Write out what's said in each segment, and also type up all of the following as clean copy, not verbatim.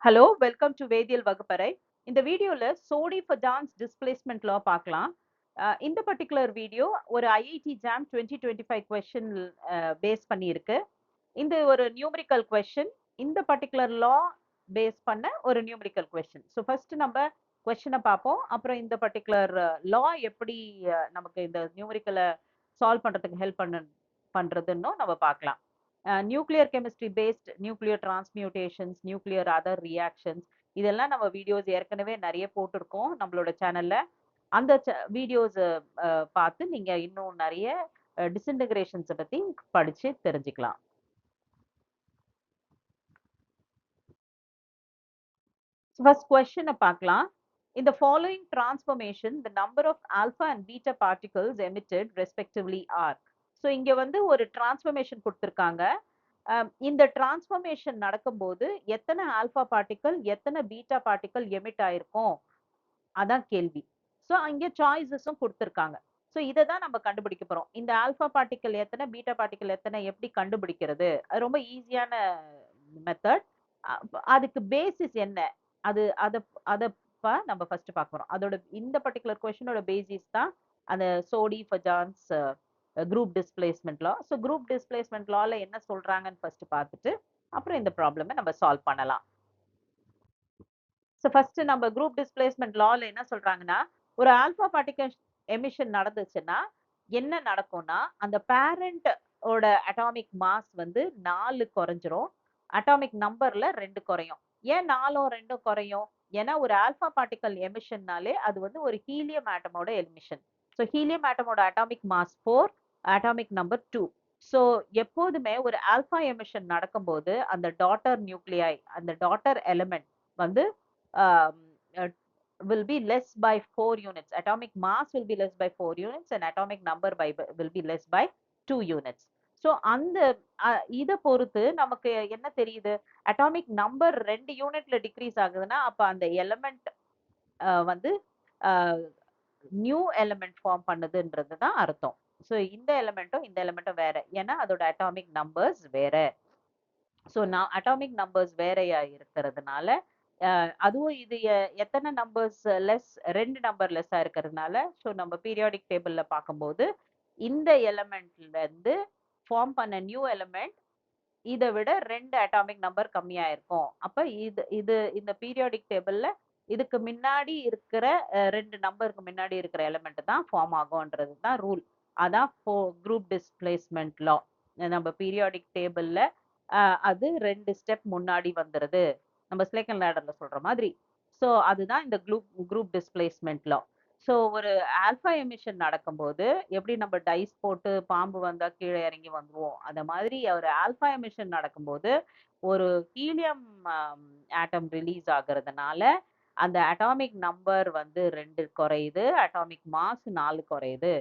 Hello, welcome to வேதியியல் வகுப்பறை. இந்த வீடியோல சோடி-ஃபஜான்ஸ் டிஸ்பிளேஸ்மென்ட் லா பார்க்கலாம். இந்த பர்ட்டிகுலர் வீடியோ ஒரு ஐஐடி ஜாம் 2025 கொஸ்டின் பேஸ் பண்ணி இருக்கு. இந்த ஒரு நியூமெரிக்கல் கொஸ்டின், இந்த பர்ட்டிகுலர் லா பேஸ் பண்ண ஒரு நியூமெரிக்கல் கொஸ்டின். ஸோ ஃபர்ஸ்ட் நம்ம கொஸ்டினை பார்ப்போம். அப்புறம் இந்த பர்ட்டிகுலர் லா எப்படி நமக்கு இந்த நியூமெரிக்கலை சால்வ் பண்றதுக்கு ஹெல்ப் பண்றதுன்னு நம்ம பார்க்கலாம். Nuclear chemistry based nuclear transmutations, nuclear other reactions, இதெல்லாம் நம்ம வீடியோஸ் ஏற்கனவே நிறைய போட்டிருக்கோம் நம்மளோட சேனல்ல. அந்த வீடியோஸ் பார்த்து நீங்க இன்னும் நிறைய டிஸ்இன்டகிரேஷன்ஸை பத்தி படிச்சு தெரிஞ்சுக்கலாம். ஃபர்ஸ்ட் கொஸ்டினை பார்க்கலாம். In the following transformation, the number of alpha and beta particles emitted respectively are. So இங்க வந்து ஒரு டிரான்ஸ்ஃபர்மேஷன் கொடுத்துருக்காங்க. இந்த டிரான்ஸ்ஃபர்மேஷன் நடக்கும்போது எத்தனை ஆல்பா பார்ட்டிக்கல் எத்தனை பீட்டா பார்ட்டிக்கல் எமிட் ஆயிருக்கும் அதான் கேள்வி. ஸோ அங்கே சாய்ஸஸும் கொடுத்துருக்காங்க. ஸோ இதை தான் நம்ம கண்டுபிடிக்க போறோம். இந்த ஆல்பா பார்ட்டிக்கல் எத்தனை பீட்டா பார்ட்டிக்கல் எத்தனை எப்படி கண்டுபிடிக்கிறது, அது ரொம்ப ஈஸியான மெத்தட். அதுக்கு பேசிஸ் என்ன, அது அதை அதை நம்ம ஃபர்ஸ்ட் பார்க்க போறோம். அதோட இந்த பர்டிகுலர் கொஸ்டினோட பேசிஸ் தான் அந்த சோடி-ஃபஜான்ஸ் குரூப் டிஸ்பிளேஸ்மெண்ட் லா. ஸோ குரூப் டிஸ்பிளேஸ்மெண்ட் லால என்ன சொல்றாங்கன்னு ஃபர்ஸ்ட் பார்த்துட்டு அப்புறம் இந்த ப்ராப்ளமை நம்ம சால்வ் பண்ணலாம். ஸோ ஃபர்ஸ்ட் நம்ம குரூப் டிஸ்பிளேஸ்மெண்ட் லால என்ன சொல்றாங்கன்னா, ஒரு ஆல்பா பார்ட்டிகல் எமிஷன் நடந்துச்சுன்னா என்ன நடக்கும்னா, அந்த பேரண்ட் ஓட அட்டாமிக் மாஸ் வந்து 4 குறைஞ்சிரும், அட்டாமிக் நம்பர்ல 2 குறையும். ஏன் 4ம் 2ம் குறையும்? ஏன்னா ஒரு ஆல்பா பார்ட்டிகல் எமிஷன்னாலே அது வந்து ஒரு ஹீலியம் ஆட்டமோட எமிஷன். ஸோ ஹீலியம் ஆட்டமோட atomic mass 4, atomic number 2. So எப்போதுமே ஒரு ஆல்பா எமிஷன் நடக்கும்போது அந்த டாட்டர் நியூக்ளியை, அந்த டாட்டர் எலிமெண்ட் வந்து will be less by 4 units. Atomic mass will be less by 4 units and atomic number will be less by 2 units. So அந்த இதை பொறுத்து நமக்கு என்ன தெரியுது, அட்டாமிக் நம்பர் 2 யூனிட்ல டிக்ரீஸ் ஆகுதுன்னா அப்ப அந்த எலிமெண்ட் வந்து நியூ எலிமெண்ட் ஃபார்ம் பண்ணுதுன்றது தான் அர்த்தம். ஸோ இந்த எலிமெண்ட்டும் வேற, ஏன்னா அதோட அட்டாமிக் நம்பர்ஸ் வேற. ஸோ நான் அட்டாமிக் நம்பர்ஸ் வேறையா இருக்கிறதுனால அதுவும் இது எத்தனை நம்பர்ஸ் லெஸ், 2 நம்பர் லெஸ்ஸா இருக்கிறதுனால, ஸோ நம்ம பீரியாடிக் டேபிள்ல பார்க்கும்போது இந்த எலிமெண்ட்ல இருந்து ஃபார்ம் பண்ண நியூ எலிமெண்ட் இதை விட 2 அட்டாமிக் நம்பர் கம்மியா இருக்கும். அப்ப இது இது இந்த பீரியாடிக் டேபிள்ல இதுக்கு முன்னாடி இருக்கிற 2 நம்பருக்கு முன்னாடி இருக்கிற எலிமெண்ட் தான் ஃபார்ம் ஆகும்ன்றது தான் ரூல். அதான் குரூப் டிஸ்பிளேஸ்மெண்ட் லா. நம்ம பீரியாடிக் டேபிள்ல அது 2 ஸ்டெப் முன்னாடி வந்துருது, நம்ம ஸ்லேக்கன் லேடர்ல சொல்ற மாதிரி. ஸோ அதுதான் இந்த குரூப் டிஸ்பிளேஸ்மெண்ட் லா. ஸோ ஒரு ஆல்பா எமிஷன் நடக்கும்போது எப்படி நம்ம டைஸ் போட்டு பாம்பு வந்தா கீழே இறங்கி வந்துருவோம், அந்த மாதிரி ஒரு ஆல்பா எமிஷன் நடக்கும்போது ஒரு ஹீலியம் ஆட்டம் ரிலீஸ் ஆகுறதுனால அந்த அட்டாமிக் நம்பர் வந்து 2 குறையுது, அட்டாமிக் மாஸ் 4 குறையுது.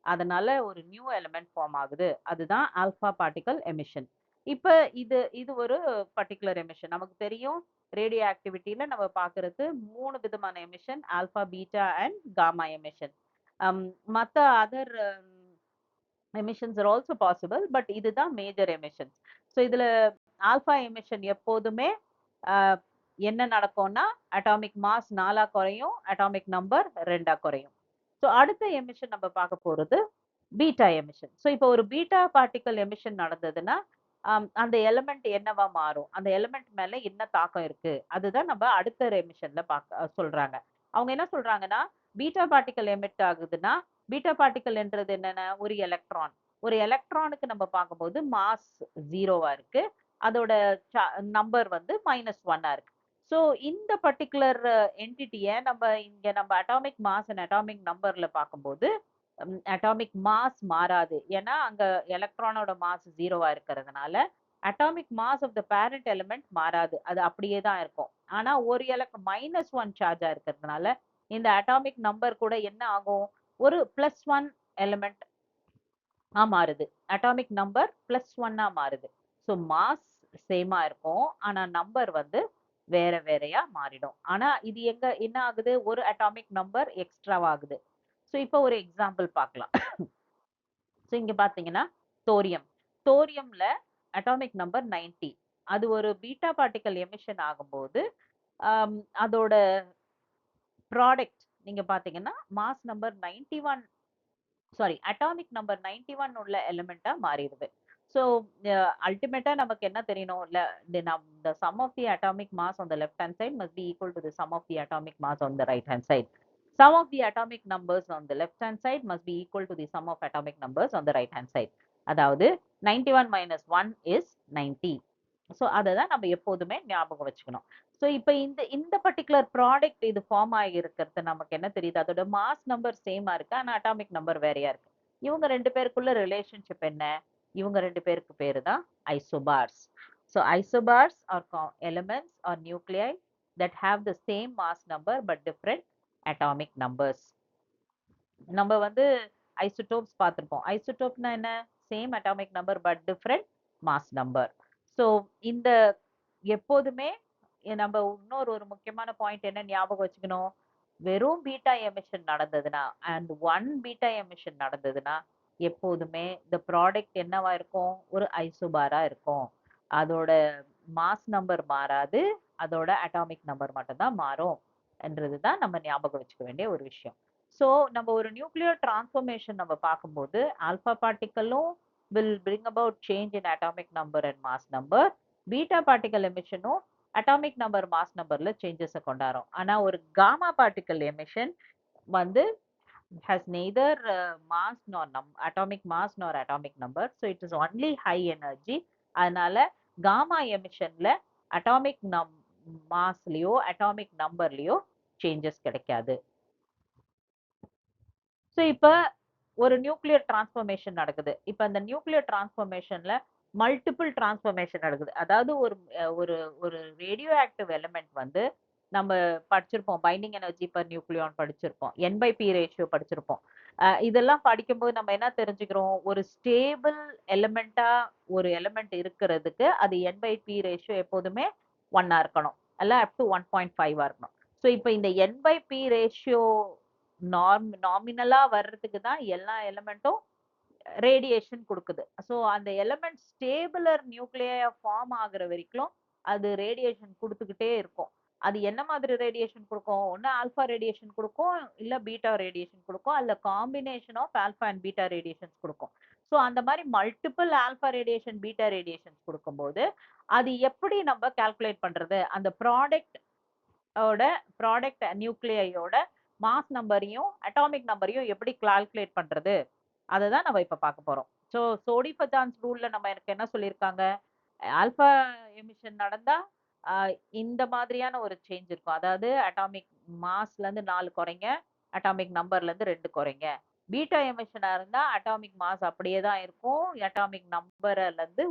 அதனால ஒரு நியூ எலிமெண்ட் ஃபார்ம் ஆகுது. அதுதான் ஆல்பா பார்ட்டிகல் எமிஷன். இப்ப இது இது ஒரு பர்டிகுலர் எமிஷன். நமக்கு தெரியும் ரேடியோ ஆக்டிவிட்டியில நம்ம பார்க்கறது 3 விதமான emission, alpha, beta and gamma emission. மற்ற other emissions are also possible, but இதுதான் மேஜர் எமிஷன்ஸ். ஸோ இதுல ஆல்பா எமிஷன் எப்போதுமே என்ன நடக்கும்னா அட்டாமிக் மாஸ் 4 குறையும், அட்டாமிக் நம்பர் 2 குறையும். ஸோ அடுத்த எமிஷன் நம்ம பார்க்க போறது பீட்டா எமிஷன். ஸோ இப்போ ஒரு பீட்டா பார்ட்டிக்கல் எமிஷன் நடந்ததுன்னா அந்த எலிமெண்ட் என்னவா மாறும், அந்த எலிமெண்ட் மேல என்ன தாக்கம் இருக்கு, அதுதான் நம்ம அடுத்த எமிஷன்ல சொல்றாங்க. அவங்க என்ன சொல்றாங்கன்னா, பீட்டா பார்ட்டிக்கல் எமிட் ஆகுதுன்னா, பீட்டா பார்ட்டிக்கல் என்றது என்னன்னா ஒரு எலக்ட்ரான். ஒரு எலக்ட்ரானுக்கு நம்ம பார்க்கும்போது மாஸ் 0வா இருக்கு, அதோட நம்பர் வந்து -1ஆ இருக்கு. ஸோ இந்த பர்டிகுலர் என்டிட்டியை நம்ம அட்டாமிக் மாஸ் அண்ட் அட்டாமிக் நம்பர்ல பார்க்கும்போது அட்டாமிக் மாஸ் மாறாது, ஏன்னா அங்க எலக்ட்ரானோட மாஸ் 0வா இருக்கிறதுனால atomic mass of the parent element மாறாது, அது அப்படியே தான் இருக்கும். ஆனா ஒரு -1 சார்ஜா இருக்கிறதுனால இந்த அட்டாமிக் நம்பர் கூட என்ன ஆகும், ஒரு +1 எலிமெண்ட் மாறுது, அட்டாமிக் நம்பர் +1 மாறுது. ஸோ மாஸ் சேமா இருக்கும், ஆனா நம்பர் வந்து வேற வேறையா மாறிடும். ஆனா இது என்ன ஆகுது, ஒரு அட்டாமிக் நம்பர் எக்ஸ்ட்ரா ஆகுது. ஸோ இப்போ ஒரு எக்ஸாம்பிள் பார்க்கலாம். ஸோ இங்க பாத்தீங்கன்னா தோரியம், தோரியம்ல அட்டாமிக் நம்பர் 90. அது ஒரு பீட்டா பார்ட்டிக்கல் எமிஷன் ஆகும்போது அதோட ப்ராடக்ட் நீங்க பாத்தீங்கன்னா மாஸ் நம்பர் 91 அட்டாமிக் நம்பர் 91 உள்ள எலிமெண்டா மாறிடுது. ஸோ அல்டிமேட்டா நமக்கு என்ன தெரியணும், the sum of the atomic mass on the left hand side must be equal to the sum of the atomic mass on the right hand side. Sum of the atomic numbers on the left hand side must be equal to the sum of atomic numbers on the right hand side. அதாவது 91 minus 1 is 90. So அதை தான் நம்ம எப்போதுமே ஞாபகம் வச்சுக்கணும். So இப்போ இந்த particular product இது ஃபார்ம் ஆகியிருக்கிறது நமக்கு என்ன தெரியுது, அதோட மாஸ் நம்பர் சேமா இருக்கு, ஆனா அட்டாமிக் நம்பர் வேறையா இருக்கு. இவங்க ரெண்டு பேருக்குள்ள ரிலேஷன்ஷிப் என்ன, இவங்க ரெண்டு பேருக்கு பேரு தான் isobars. So isobars are elements are nuclei that have the same mass number but different atomic numbers. நம்ம வந்து ஐசோடோப்ஸ் பார்த்திருப்போம். ஐசோடோப்னா என்ன, same atomic number but different mass number. So இந்த எப்போதுமே நம்ம இன்னொரு முக்கியமான பாயிண்ட் என்ன ஞாபகம் வச்சுக்கணும், வெறும் பீட்டா எமிஷன் நடந்ததுன்னா அண்ட் 1 பீட்டா எமிஷன் நடந்ததுன்னா எப்போதுமே இந்த ப்ராடக்ட் என்னவா இருக்கும், ஒரு ஐசோபாரா இருக்கும். அதோட மாஸ் நம்பர் மாறாது, அதோட அட்டாமிக் நம்பர் மட்டும்தான் மாறும் என்றதுதான் நம்ம ஞாபகம் வச்சுக்க வேண்டிய ஒரு விஷயம். ஸோ நம்ம ஒரு நியூக்ளியர் டிரான்ஸ்ஃபர்மேஷன் நம்ம பார்க்கும்போது alpha பார்ட்டிக்கலும் will bring about change in atomic number and mass number. Beta particle எமிஷனும் அட்டாமிக் நம்பர் மாஸ் நம்பர்ல சேஞ்சஸ் கொண்டாடும். ஆனா ஒரு காமா பார்ட்டிக்கல் எமிஷன் வந்து has neither mass nor atomic mass nor atomic number, so it is only high energy. அதனால gamma எமிஷன்ல atomic மாஸ்லயோ atomic நம்பர்லயோ changes கிடைக்காது. So இப்போ ஒரு நியூக்ளியர் டிரான்ஸ்ஃபர்மேஷன் நடக்குது. இப்போ அந்த நியூக்ளியர் டிரான்ஸ்ஃபர்மேஷன்ல மல்டிபிள் டிரான்ஸ்ஃபர்மேஷன் நடக்குது. அதாவது ஒரு ஒரு ஒரு ரேடியோ ஆக்டிவ் எலிமெண்ட் வந்து நம்ம படிச்சிருப்போம், பைண்டிங் எனர்ஜி பர் நியூக்ளியான் படிச்சிருப்போம், N/P ரேஷியோ படிச்சிருப்போம். இதெல்லாம் படிக்கும்போது நம்ம என்ன தெரிஞ்சுக்கிறோம், ஒரு ஸ்டேபிள் எலிமெண்டா ஒரு எலிமெண்ட் இருக்கிறதுக்கு அது N/P ரேஷியோ எப்போதுமே 1 இருக்கணும், அல்ல அப் டு 1.5 இருக்கணும். ஸோ இப்போ இந்த N/P ரேஷியோ நாமினலா வர்றதுக்கு தான் எல்லா எலிமெண்ட்டும் ரேடியேஷன் கொடுக்குது. ஸோ அந்த எலிமெண்ட் ஸ்டேபிளர் நியூக்ளியா ஃபார்ம் ஆகுற வரைக்கும் அது ரேடியேஷன் கொடுத்துக்கிட்டே இருக்கும். அது என்ன மாதிரி ரேடியேஷன் கொடுக்கும், ஒன்று ஆல்ஃபா ரேடியேஷன் கொடுக்கும், இல்லை பீட்டா ரேடியேஷன் கொடுக்கும், அல்ல combination of alpha and beta radiations கொடுக்கும். ஸோ அந்த மாதிரி multiple alpha radiation beta radiations கொடுக்கும்போது அது எப்படி நம்ம கால்குலேட் பண்றது, அந்த ப்ராடக்ட் நியூக்ளியோட மாஸ் நம்பரையும் அட்டாமிக் நம்பரையும் எப்படி கால்குலேட் பண்றது, அதை தான் நம்ம இப்ப பார்க்க போறோம். ஸோ சோடி-ஃபஜான்ஸ் ரூல்ல நம்ம எனக்கு என்ன சொல்லியிருக்காங்க, ஆல்பா எமிஷன் நடந்தா இந்த மாதிரியான ஒரு சேஞ்ச் இருக்கும். அதாவது அட்டாமிக் மாஸ்ல இருந்து 4 குறைங்க, அட்டாமிக் நம்பர்ல இருந்து 2 குறைங்க. பீட்டா எமிஷனா இருந்தா அட்டாமிக் மாஸ் அப்படியே தான் இருக்கும், அட்டாமிக் நம்பர்ல இருந்து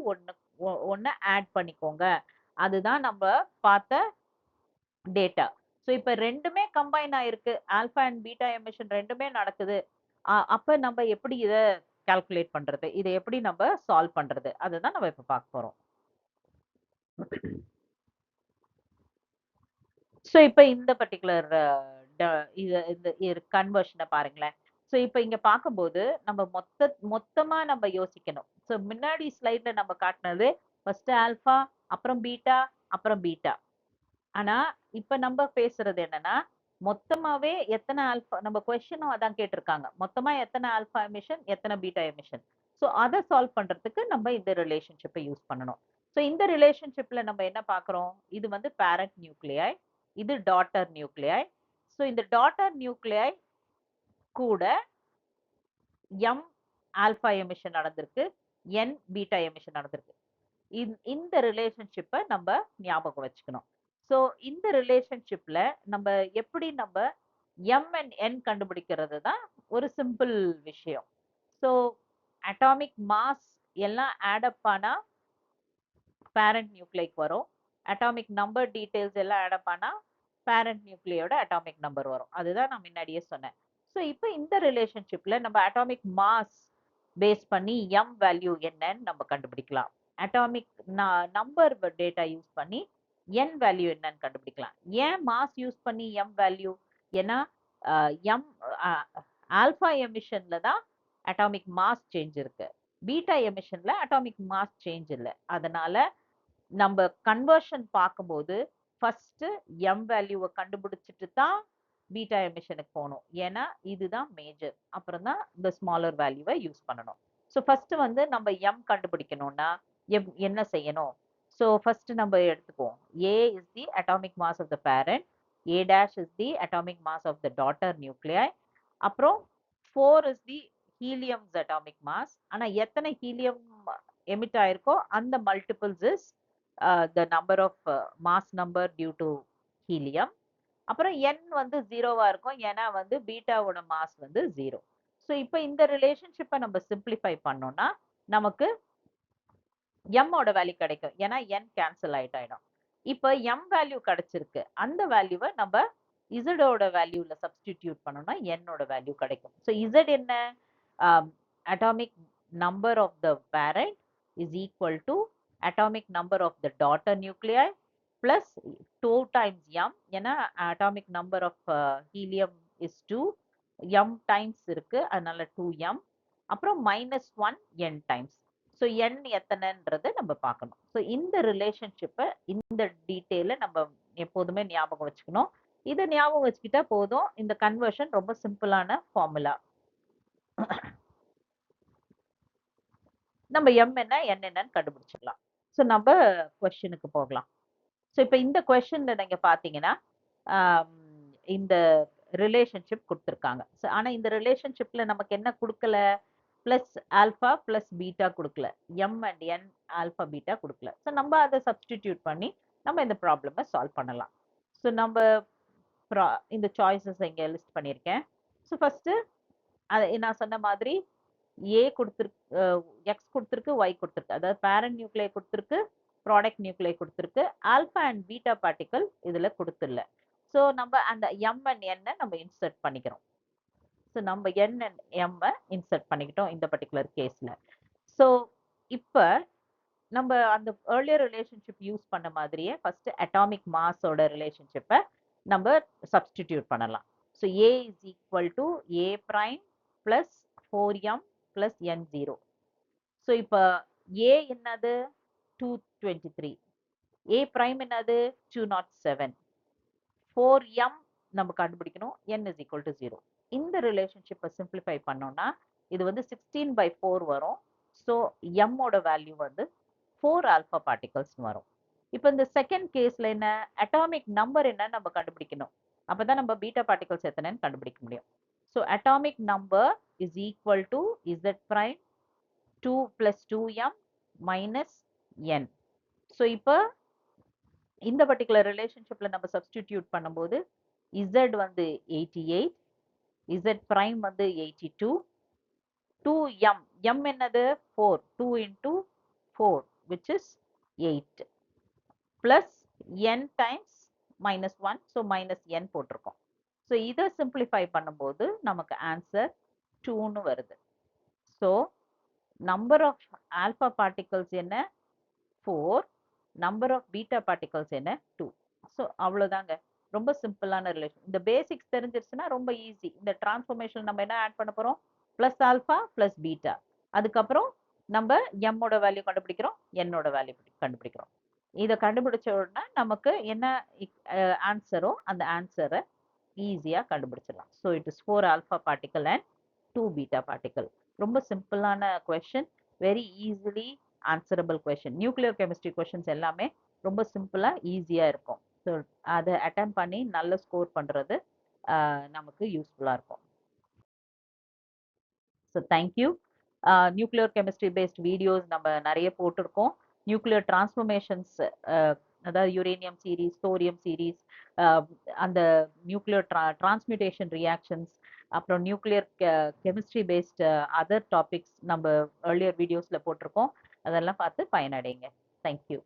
ஒன்னு ஆட் பண்ணிக்கோங்க. அதுதான் நம்ம பார்த்த டேட்டா. ஸோ இப்போ ரெண்டுமே கம்பைன் ஆயிருக்கு, ஆல்பா அண்ட் பீட்டா எமிஷன் ரெண்டுமே நடக்குது. அப்ப நம்ம எப்படி இதை கால்குலேட் பண்றது, இதை எப்படி நம்ம சால்வ் பண்றது, அதுதான் நம்ம இப்ப பார்க்க போறோம். ஸோ இப்போ இந்த பர்டிகுலர் கன்வர்ஷனை பாருங்களேன். ஸோ இப்போ இங்க பார்க்கும்போது நம்ம மொத்தமா நம்ம யோசிக்கணும். ஸோ முன்னாடி ஸ்லைட்ல நம்ம காட்டினது ஃபர்ஸ்ட் ஆல்பா, அப்புறம் பீட்டா, அப்புறம் பீட்டா. ஆனா இப்ப நம்ம பேசுறது என்னன்னா மொத்தமாவே எத்தனை ஆல்பா, நம்ம கொஸ்டினும் அதான் கேட்டிருக்காங்க, மொத்தமா எத்தனை ஆல்பா எமிஷன் எத்தனை பீட்டா எமிஷன். ஸோ அதை சால்வ் பண்றதுக்கு நம்ம இந்த ரிலேஷன்ஷிப்பை யூஸ் பண்ணணும். ஸோ இந்த ரிலேஷன்ஷிப்ல நம்ம என்ன பார்க்குறோம், இது வந்து பேரண்ட் நியூக்ளியாய், இது டாட்டர் நியூக்ளியாய். ஸோ இந்த டாட்டர் நியூக்ளியாய் கூட எம் ஆல்பா எமிஷன் நடந்திருக்கு, என் பீட்டா எமிஷன் நடந்திருக்கு. இந்த ரிலேஷன்ஷிப்பை நம்ம ஞாபகம் வச்சுக்கணும். ஸோ இந்த ரிலேஷன்ஷிப்ல நம்ம எப்படி நம்ம எம் அண்ட் என் கண்டுபிடிக்கிறது தான் ஒரு சிம்பிள் விஷயம். ஸோ அட்டாமிக் மாஸ் எல்லாம் ஆடப் ஆனா பேரண்ட் நியூக்ளிக்கு வரும், அட்டாமிக் நம்பர் டீடைல்ஸ் எல்லாம் ஆடப் ஆனா பேரண்ட் நியூக்ளியோட அட்டாமிக் நம்பர் வரும். அதுதான் நான் முன்னாடியே சொன்னேன். ஸோ இப்போ இந்த ரிலேஷன்ஷிப்ல நம்ம அட்டாமிக் மாஸ் பேஸ் பண்ணி எம் வேல்யூ என்னன்னு நம்ம கண்டுபிடிக்கலாம், அட்டாமிக் நம்பர் டேட்டா யூஸ் பண்ணி என் வேல்யூ என்னன்னு கண்டுபிடிக்கலாம். ஏன் மாஸ் யூஸ் பண்ணி எம் வேல்யூ, ஏன்னா எம் ஆல்பா எமிஷன்ல தான் அட்டாமிக் மாஸ் சேஞ்ச் இருக்கு, பீட்டா எமிஷன்ல அட்டாமிக் மாஸ் சேஞ்ச் இல்லை. அதனால நம்ம கன்வர்ஷன் பார்க்கும்போது ஃபர்ஸ்ட் m வேல்யூவை கண்டுபிடிச்சிட்டு தான் பீட்டா எமிஷனுக்கு போகணும். ஏன்னா இதுதான் மேஜர். அப்புறம் தான் இந்த ஸ்மாலர் வேல்யூவை யூஸ் பண்ணணும். ஸோ ஃபர்ஸ்ட் வந்து நம்ம m கண்டுபிடிக்கணும்னா என்ன செய்யணும்? ஸோ ஃபர்ஸ்ட் நம்ம எடுத்துக்குவோம். A is the atomic mass of the parent, A dash is the atomic mass of the daughter nuclei. அப்புறம் 4 is the helium's atomic mass. ஆனா எத்தனை ஹீலியம் எமிட் ஆயிருக்கோ அந்த multiples is the number of mass number due to helium. அப்புறம் n வந்து ஜீரோவா இருக்கும் ஏன்னா வந்து பீட்டாவோட மாஸ் வந்து ஜீரோ. ஸோ இப்போ இந்த ரிலேஷன்ஷிப்பை நம்ம சிம்பிளிஃபை பண்ணோம்னா நமக்கு m ஓட வேல்யூ கிடைக்கும். ஏன்னா n கேன்சல் ஆயிடும். இப்போ m வேல்யூ கிடைச்சிருக்கு. அந்த வேல்யூவை நம்ம z ஓட வேல்யூல சப்ஸ்டிடியூட் பண்ணோம்னா n ஓட வேல்யூ கிடைக்கும். ஸோ z என்ன? Atomic number of the parent is equal to atomic number of the daughter nuclei plus 2 times m. ஏன்னா atomic number of helium is 2, m times இருக்கு அதனால 2m, அப்புறம் -1 n times. ஸோ n எத்தனைன்றதை நம்ம பார்க்கணும். So இந்த ரிலேஷன்ஷிப்பை இந்த டீட்டெயிலை நம்ம எப்போதுமே ஞாபகம் வச்சுக்கணும். இதை ஞாபகம் வச்சுக்கிட்டா போதும். இந்த கன்வர்ஷன் ரொம்ப சிம்பிளான ஃபார்முலா. நம்ம m என்ன n என்னன்னு கண்டுபிடிச்சிடலாம். ஸோ நம்ம கொஸ்டினுக்கு போகலாம். ஸோ இப்போ இந்த கொஸ்டின்ல நீங்க பார்த்தீங்கன்னா இந்த ரிலேஷன்ஷிப் கொடுத்துருக்காங்க. ஆனா இந்த ரிலேஷன்ஷிப்ல நமக்கு என்ன கொடுக்கல? பிளஸ் ஆல்பா பிளஸ் பீட்டா கொடுக்கல. M and N alpha beta கொடுக்கல. ஸோ நம்ம அதை சப்ஸ்டிடியூட் பண்ணி நம்ம இந்த ப்ராப்ளமை சால்வ் பண்ணலாம். ஸோ நம்ம இந்த சாய்ஸஸ் இங்கே லிஸ்ட் பண்ணியிருக்கேன். ஸோ ஃபர்ஸ்ட் அதை நான் சொன்ன மாதிரி ஏ கொடுத்துருக்கு, எக்ஸ் கொடுத்துருக்கு, ஒய் கொடுத்துருக்கு. அதாவது பேரண்ட் நியூக்ளியை கொடுத்துருக்கு, ப்ராடக்ட் நியூக்ளியை கொடுத்துருக்கு, ஆல்பா அண்ட் பீட்டா பார்ட்டிகல் இதுல கொடுத்துடல. ஸோ நம்ம அந்த எம் அண்ட் என் நம்ம இன்சர்ட் பண்ணிக்கிறோம். ஸோ நம்ம என் அண்ட் எம் இன்சர்ட் பண்ணிக்கிட்டோம் இந்த பர்டிகுலர் கேஸ்ல. ஸோ இப்போ நம்ம அந்த ஏர்லியர் ரிலேஷன்ஷிப் யூஸ் பண்ண மாதிரியே ஃபர்ஸ்ட் அட்டாமிக் மாஸோட ரிலேஷன்ஷிப்பை நம்ம சப்ஸ்டிடியூட் பண்ணலாம். So A is equal to A prime plus 4m plus n0. So இப்போ ஏ என்னது 223, ஏ பிரைம் என்னது 207, 4m நம்ம கண்டுபிடிக்கணும், n is equal to 0. இந்த ரிலேஷன்ஷிப்பை சிம்பிளிஃபை பண்ணோம்னா இது வந்து 16/4 வரும். ஸோ m ஓட வேல்யூ வந்து 4 ஆல்பா பார்ட்டிகல்ஸ் வரும். இப்போ இந்த செகண்ட் கேஸ்ல என்ன? அட்டாமிக் நம்பர் என்ன நம்ம கண்டுபிடிக்கணும். அப்பதான் நம்ம பீட்டா பார்ட்டிகல்ஸ் எத்தனைன்னு கண்டுபிடிக்க முடியும். So atomic number is equal to z prime 2 plus 2m minus n. So இப்போ இந்த பர்டிகுலர் ரிலேஷன்ஷிப்ல நம்ம சப்ஸ்டிடியூட் பண்ணும்போது z வந்து 88, z prime வந்து 82, 2m, m என்னது 4, 2 into 4 which is 8 plus n times -1, so minus n போட்டிருக்கோம். ஸோ இதை சிம்பிளிஃபை பண்ணும்போது நமக்கு ஆன்சர் 2ன்னு வருது. So number of alpha particles என்ன 4, நம்பர் ஆஃப் பீட்டா பார்ட்டிகல்ஸ் என்ன 2. ஸோ அவ்வளோதாங்க. ரொம்ப சிம்பிளான ரிலேஷன். இந்த பேசிக்ஸ் தெரிஞ்சிருச்சுன்னா ரொம்ப ஈஸி. இந்த டிரான்ஸ்ஃபர்மேஷன் நம்ம என்ன ஆட் பண்ண போறோம்? Plus alpha plus beta. அதுக்கப்புறம் நம்ம எம்மோட வேல்யூ கண்டுபிடிக்கிறோம், என்னோட வேல்யூ கண்டுபிடிக்கிறோம். இதை கண்டுபிடிச்ச உடனே நமக்கு என்ன ஆன்சரோ அந்த ஆன்சரை ஈஸியா கண்டுபிடிச்சிடலாம். So it is 4 alpha particle and 2 beta particle. ரொம்ப சிம்பிளான question, very easily answerable question. Nuclear chemistry questions எல்லாமே ரொம்ப சிம்பிளா ஈஸியா இருக்கும். ஸோ அதை அட்டன் பண்ணி நல்ல ஸ்கோர் பண்றது நமக்கு யூஸ்ஃபுல்லா இருக்கும். So thank you. Nuclear chemistry based videos நம்ம நிறைய போட்டிருக்கோம். நியூக்ளியர் டிரான்ஸ்ஃபர்மேஷன்ஸ், அதாவது யுரேனியம் சீரீஸ், தோரியம் சீரீஸ், அந்த நியூக்ளியர் டிரான்ஸ்மியூட்டேஷன் ரியாக்ஷன்ஸ், அப்புறம் nuclear chemistry based other topics நம்ம ஏர்லியர் வீடியோஸ்ல போட்டிருக்கோம். அதெல்லாம் பார்த்து பயனடைங்க. தேங்க்யூ.